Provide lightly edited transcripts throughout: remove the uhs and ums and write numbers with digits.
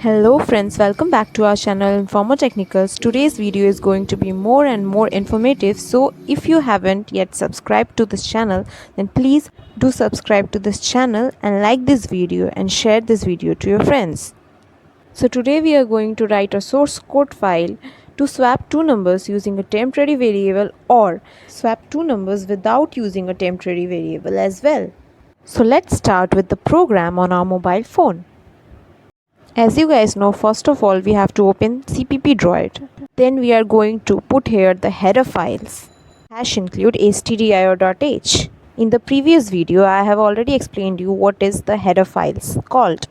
Hello friends, welcome back to our channel Informo Technicals. Today's video is going to be more and more informative, so if you haven't yet subscribed to this channel, then please do subscribe to this channel and like this video and share this video to your friends. So today we are going to write a source code file to swap two numbers using a temporary variable or swap two numbers without using a temporary variable as well. So let's start with the program on our mobile phone. As you guys know, first of all we have to open CPP Droid. Then we are going to put here the header files. Hash include stdio.h. In the previous video I have already explained you what is the header files called.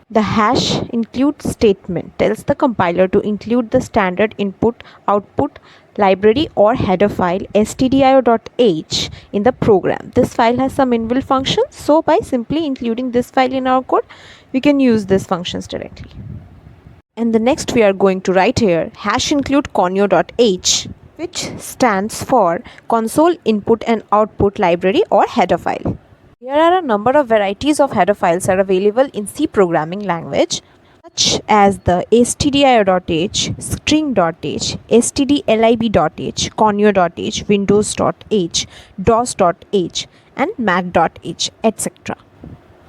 The hash include statement tells the compiler to include the standard input output library or header file stdio.h in the program. This file has some inbuilt functions, so by simply including this file in our code we can use these functions directly. And the next we are going to write here hash include conio.h, which stands for console input and output library or header file. Here are a number of varieties of header files are available in C programming language, such as the stdio.h, string.h, stdlib.h, conio.h, windows.h, dos.h, and mac.h, etc.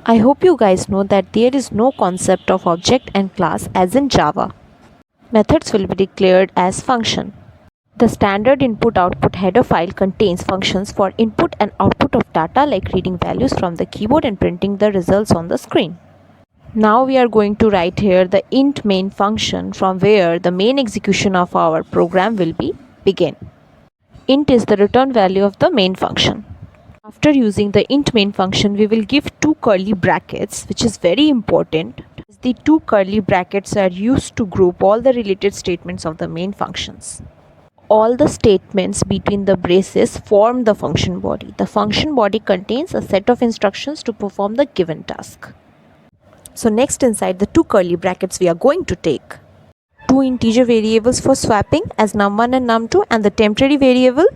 I hope you guys know that there is no concept of object and class as in Java. Methods will be declared as function. The standard input-output header file contains functions for input and output of data like reading values from the keyboard and printing the results on the screen. Now we are going to write here the int main function from where the main execution of our program will begin. Int is the return value of the main function. After using the int main function, we will give two curly brackets, which is very important. The two curly brackets are used to group all the related statements of the main functions. All the statements between the braces form the function body. The function body contains a set of instructions to perform the given task. So next, inside the two curly brackets we are going to take two integer variables for swapping as num1 and num2 and the temporary variable,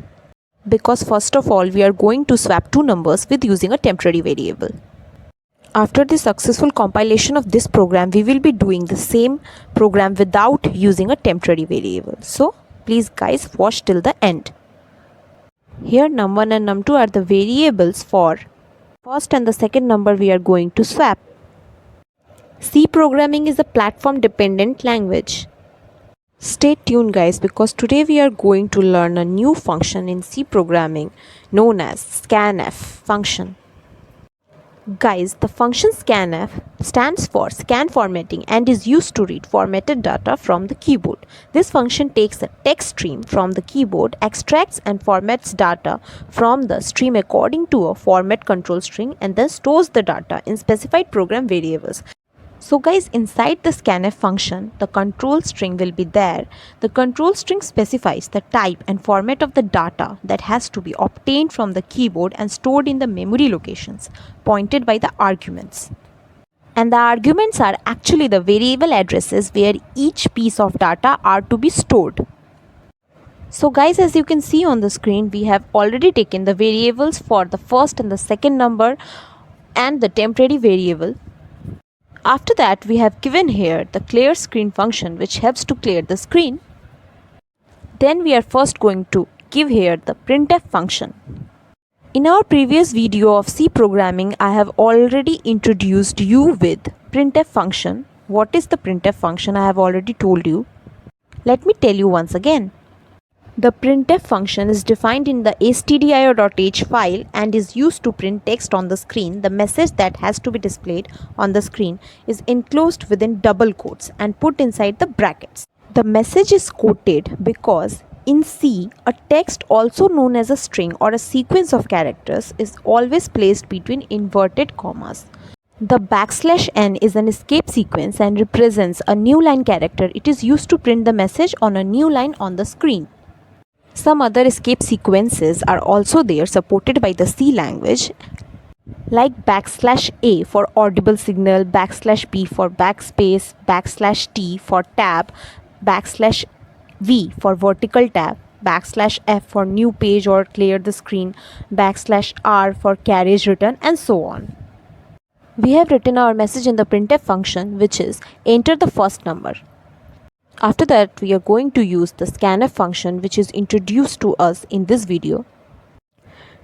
because first of all we are going to swap two numbers with using a temporary variable. After the successful compilation of this program, we will be doing the same program without using a temporary variable. So please guys watch till the end. Here num1 and num2 are the variables for first and the second number we are going to swap. C programming is a platform dependent language. Stay tuned guys, because today we are going to learn a new function in C programming known as Scanf Function. Guys, the function Scanf stands for scan formatting and is used to read formatted data from the keyboard. This function takes a text stream from the keyboard, extracts and formats data from the stream according to a format control string, and then stores the data in specified program variables. So guys, inside the scanf function, the control string will be there. The control string specifies the type and format of the data that has to be obtained from the keyboard and stored in the memory locations pointed by the arguments. And the arguments are actually the variable addresses where each piece of data are to be stored. So guys, as you can see on the screen, we have already taken the variables for the first and the second number and the temporary variable. After that, we have given here the clear screen function, which helps to clear the screen. Then we are first going to give here the printf function. In our previous video of C programming, I have already introduced you with printf function. What is the printf function? I have already told you. Let me tell you once again. The printf function is defined in the stdio.h file and is used to print text on the screen. The message that has to be displayed on the screen is enclosed within double quotes and put inside the brackets. The message is quoted because in C, a text also known as a string or a sequence of characters is always placed between inverted commas. The \n is an escape sequence and represents a new line character. It is used to print the message on a new line on the screen. Some other escape sequences are also there supported by the C language, like \a for audible signal, \b for backspace, \t for tab, \v for vertical tab, \f for new page or clear the screen, \r for carriage return, and so on. We have written our message in the printf function, which is enter the first number. After that, we are going to use the scanf function, which is introduced to us in this video.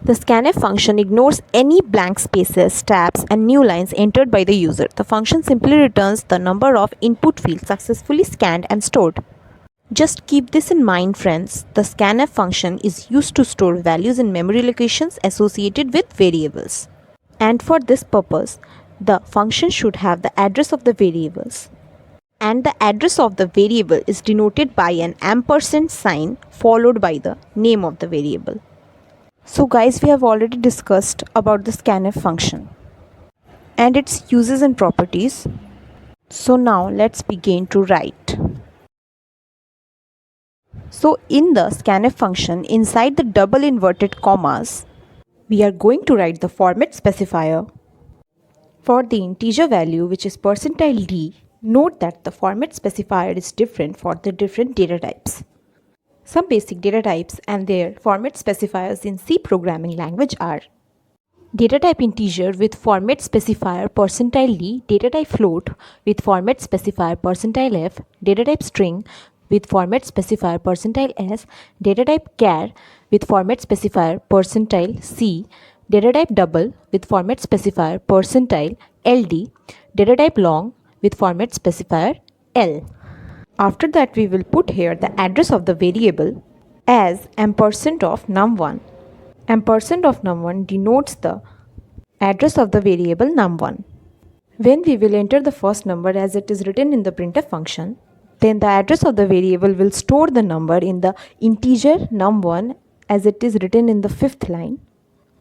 The scanf function ignores any blank spaces, tabs, and new lines entered by the user. The function simply returns the number of input fields successfully scanned and stored. Just keep this in mind, friends. The scanf function is used to store values in memory locations associated with variables. And for this purpose, the function should have the address of the variables. And the address of the variable is denoted by an ampersand sign followed by the name of the variable. So guys, we have already discussed about the scanf function and its uses and properties. So now let's begin to write. So in the scanf function, inside the double inverted commas, we are going to write the format specifier for the integer value, which is %d. Note that the format specifier is different for the different data types. Some basic data types and their format specifiers in C programming language are data type integer with format specifier %d, data type float with format specifier %f, data type string with format specifier %s, data type char with format specifier %c, data type double with format specifier %ld, data type long with format specifier l. After that, we will put here the address of the variable as ampersand of num1. Ampersand of num1 denotes the address of the variable num1. When we will enter the first number as it is written in the printf function, then the address of the variable will store the number in the integer num1 as it is written in the fifth line.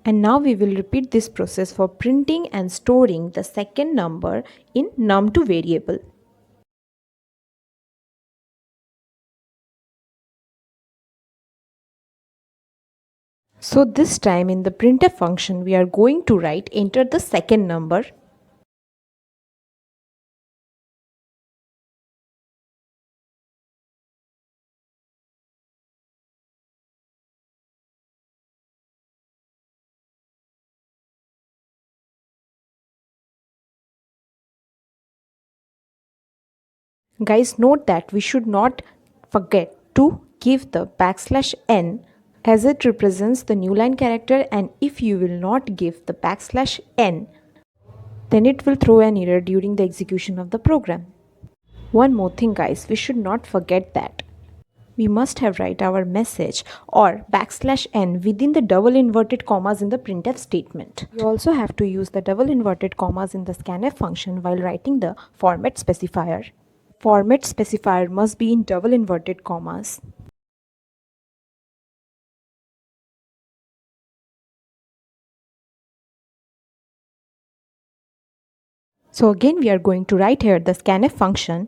And now we will repeat this process for printing and storing the second number in num2 variable. So this time in the printf function, we are going to write enter the second number. Guys, note that we should not forget to give the \n as it represents the new line character, and if you will not give the \n, then it will throw an error during the execution of the program. One more thing guys, we should not forget that we must have write our message or \n within the double inverted commas in the printf statement. You also have to use the double inverted commas in the scanf function while writing the format specifier. Format specifier must be in double inverted commas. So again we are going to write here the scanf function.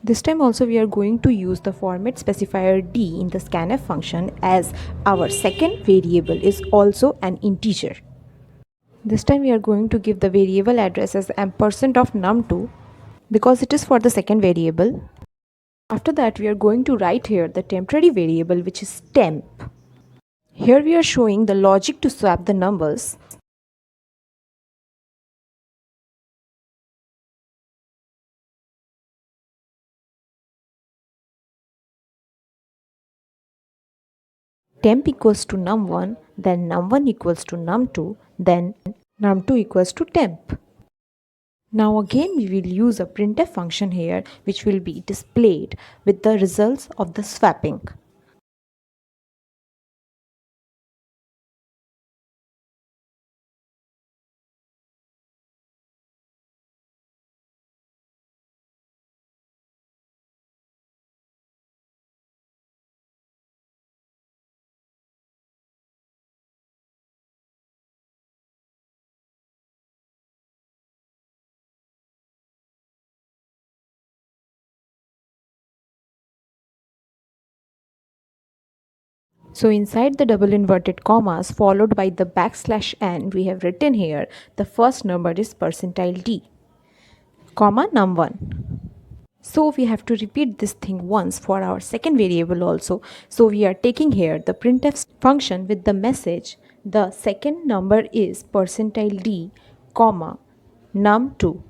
This time also we are going to use the format specifier d in the scanf function as our second variable is also an integer. This time we are going to give the variable address as ampersand of num2 because it is for the second variable. After that we are going to write here the temporary variable, which is temp. Here we are showing the logic to swap the numbers. Temp equals to num1, then num1 equals to num2, then num2 equals to temp. Now again we will use a printf function here, which will be displayed with the results of the swapping. So inside the double inverted commas followed by the \n, we have written here the first number is %d, comma num1. So we have to repeat this thing once for our second variable also. So we are taking here the printf function with the message the second number is %d, comma num2.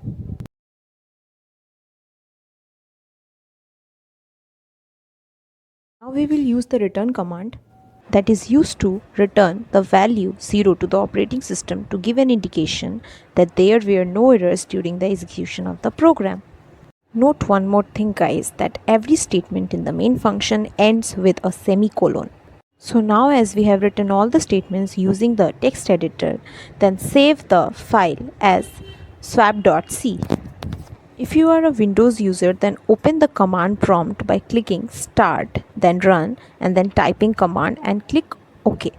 Now we will use the return command that is used to return the value 0 to the operating system to give an indication that there were no errors during the execution of the program. Note one more thing guys, that every statement in the main function ends with a semicolon. So now as we have written all the statements using the text editor, then save the file as swap.c. If you are a Windows user, then open the command prompt by clicking start, then run, and then typing command and click OK.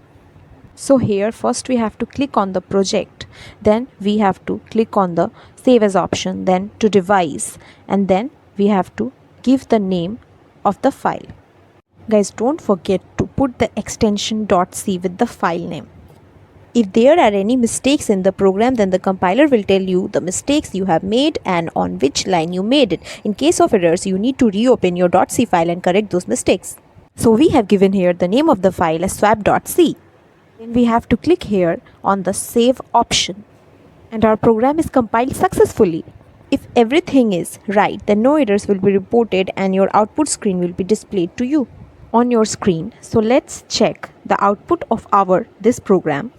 So here first we have to click on the project, then we have to click on the save as option, then to device, and then we have to give the name of the file. Guys, don't forget to put the extension .c with the file name. If there are any mistakes in the program, then the compiler will tell you the mistakes you have made and on which line you made it. In case of errors, you need to reopen your .c file and correct those mistakes. So we have given here the name of the file as swap.c. Then we have to click here on the save option. And our program is compiled successfully. If everything is right, then no errors will be reported and your output screen will be displayed to you on your screen. So let's check the output of this program.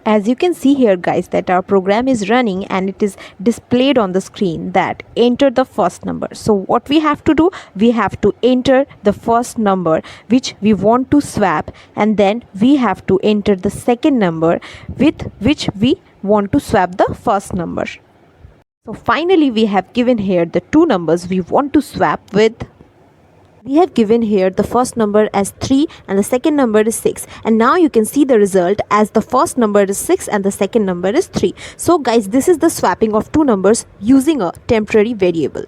As you can see here guys, that our program is running and it is displayed on the screen that enter the first number. So what we have to do, we have to enter the first number which we want to swap, and then we have to enter the second number with which we want to swap the first number. So finally we have given here the two numbers we want to swap with. We have given here the first number as 3 and the second number is 6, and now you can see the result as the first number is 6 and the second number is 3. So guys, this is the swapping of two numbers using a temporary variable.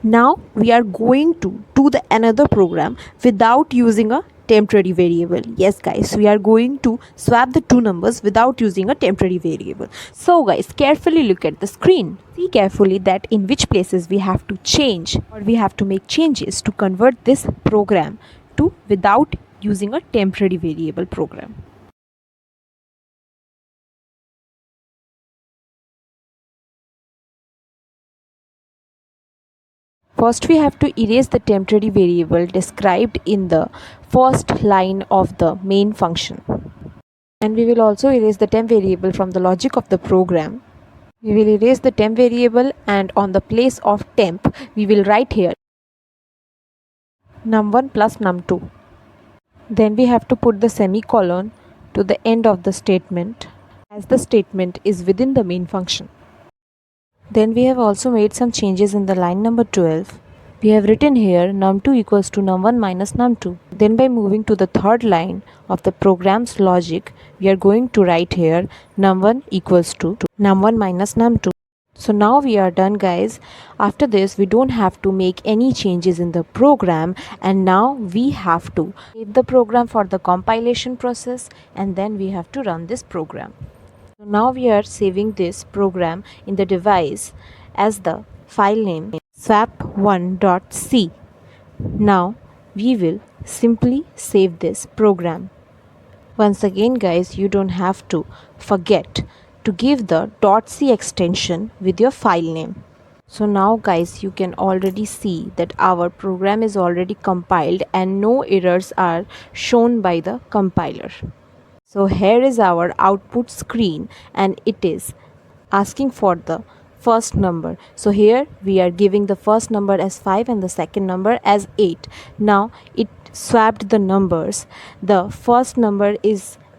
Now we are going to do the another program without using a temporary variable. Yes guys, we are going to swap the two numbers without using a temporary variable. So guys, carefully look at the screen. See carefully that in which places we have to change or we have to make changes to convert this program to without using a temporary variable program. First we have to erase the temporary variable described in the first line of the main function. And we will also erase the temp variable from the logic of the program. We will erase the temp variable, and on the place of temp we will write here num1 plus num2. Then we have to put the semicolon to the end of the statement as the statement is within the main function. Then we have also made some changes in the line number 12. We have written here num2 equals to num1 minus num2. Then by moving to the third line of the program's logic, we are going to write here num1 equals to num1 minus num2. So now we are done guys. After this we don't have to make any changes in the program, and now we have to save the program for the compilation process, and then we have to run this program. So now we are saving this program in the device as the file name swap1.c. Now we will simply save this program. Once again guys, you don't have to forget to give the .c extension with your file name. So now guys, you can already see that our program is already compiled and no errors are shown by the compiler. So here is our output screen, and it is asking for the first number. So here we are giving the first number as 5 and the second number as 8. Now it swapped the numbers. The first number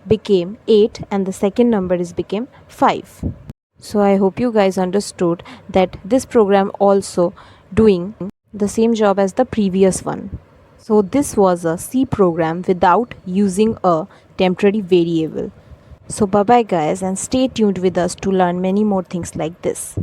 became 8 and the second number became 5. So I hope you guys understood that this program also doing the same job as the previous one. So this was a C program without using a temporary variable. So bye bye guys, and stay tuned with us to learn many more things like this.